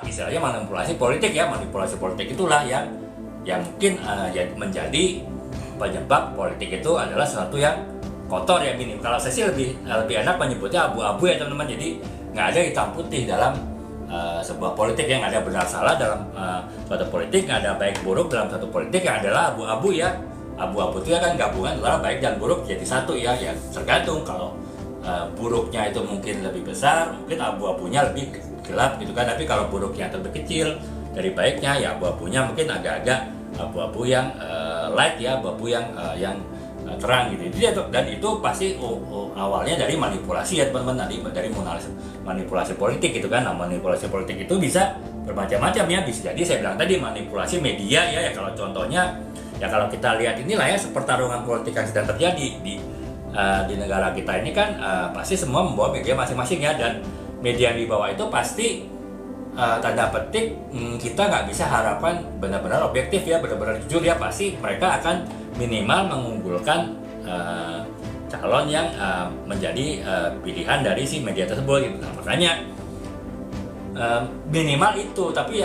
istilahnya manipulasi politik ya. Manipulasi politik itulah yang mungkin menjadi penyebab politik itu adalah sesuatu yang kotor ya, minim. Kalau saya sih lebih enak menyebutnya abu-abu ya teman-teman. Jadi nggak ada hitam putih dalam sebuah politik, yang ada benar salah dalam suatu politik, nggak ada baik buruk dalam satu politik, yang adalah abu-abu ya. Abu-abu itu ya kan gabungan antara baik dan buruk jadi satu ya. Ya tergantung, kalau buruknya itu mungkin lebih besar, mungkin abu-abunya lebih gelap gitu kan. Tapi kalau buruknya lebih kecil dari baiknya, ya abu-abunya mungkin agak-agak abu-abu yang light ya, abu-abu yang terang gitu. Dan itu pasti awalnya dari manipulasi ya teman-teman, dari manipulasi politik gitu kan. Nah, manipulasi politik itu bisa bermacam-macam ya. Bisa jadi saya bilang tadi manipulasi media ya, kalau contohnya ya kalau kita lihat inilah ya, pertarungan politik yang sedang terjadi di negara kita ini kan, pasti semua membawa media masing-masing ya. Dan media yang dibawa itu pasti tanda petik kita nggak bisa harapan benar-benar objektif ya, benar-benar jujur ya. Pasti mereka akan minimal mengunggulkan calon yang menjadi pilihan dari si media tersebut gitu. Nah, makanya minimal itu. Tapi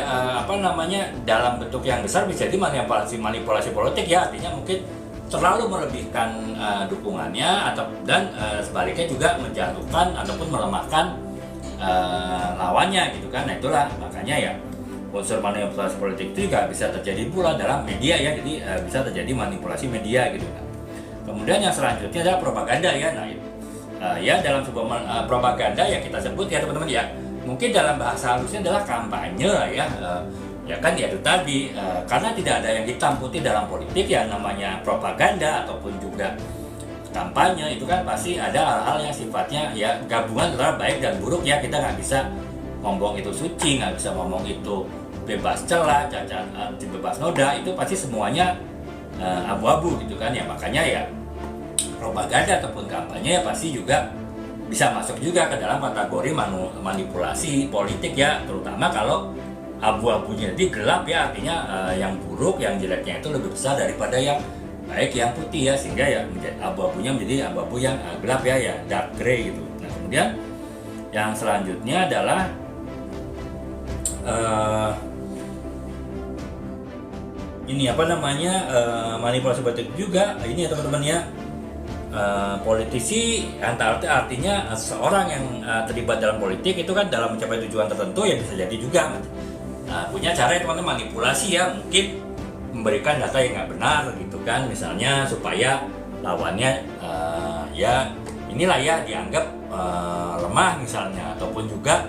dalam bentuk yang besar bisa jadi manipulasi politik ya. Artinya mungkin terlalu melebihkan dukungannya, dan sebaliknya juga menjatuhkan ataupun melemahkan lawannya gitu kan. Nah itulah makanya ya, unsur manipulasi politik itu juga bisa terjadi pula dalam media ya. Jadi bisa terjadi manipulasi media gitu kan. Kemudian yang selanjutnya adalah propaganda ya. Nah ya, dalam sebuah propaganda ya kita sebut ya teman-teman ya, mungkin dalam bahasa halusnya adalah kampanye ya. Ya kan ya itu tadi, karena tidak ada yang hitam putih dalam politik ya, namanya propaganda ataupun juga kampanye itu kan pasti ada hal-hal yang sifatnya ya gabungan antara baik dan buruk ya. Kita nggak bisa ngomong itu suci, nggak bisa ngomong itu bebas celah, cacat, bebas noda, itu pasti semuanya abu-abu gitu kan ya. Makanya ya propaganda ataupun kampanye ya pasti juga bisa masuk juga ke dalam kategori manipulasi politik ya, terutama kalau abu-abunya jadi gelap ya. Artinya yang buruk, yang jeleknya itu lebih besar daripada yang baik, yang putih ya, sehingga ya abu-abunya menjadi abu-abu yang gelap ya, dark gray gitu. Nah kemudian yang selanjutnya adalah manipulasi politik juga ini ya teman-teman ya. Politisi artinya seorang yang terlibat dalam politik itu kan dalam mencapai tujuan tertentu ya, bisa jadi juga punya cara ya teman-teman, manipulasi ya, mungkin memberikan data yang nggak benar gitu kan, misalnya supaya lawannya ya inilah ya dianggap lemah misalnya, ataupun juga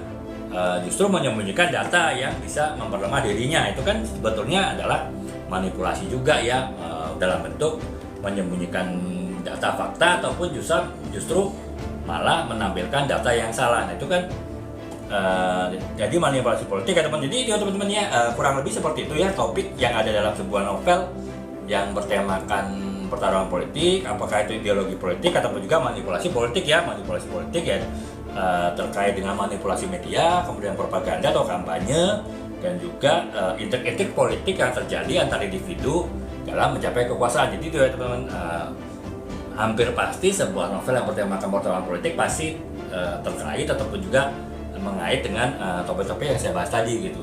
justru menyembunyikan data yang bisa memperlemah dirinya. Itu kan sebetulnya adalah manipulasi juga ya, dalam bentuk menyembunyikan data fakta ataupun justru malah menampilkan data yang salah. Nah itu kan jadi manipulasi politik ya teman. Jadi itu teman-teman ya, kurang lebih seperti itu ya topik yang ada dalam sebuah novel yang bertemakan pertarungan politik, apakah itu ideologi politik ataupun juga manipulasi politik ya. Manipulasi politik ya terkait dengan manipulasi media, kemudian propaganda atau kampanye, dan juga intrik-intrik politik yang terjadi antar individu dalam mencapai kekuasaan. Jadi itu ya teman-teman, hampir pasti sebuah novel yang bertemakan pertarungan politik pasti terkait ataupun juga mengait dengan topik-topik yang saya bahas tadi gitu.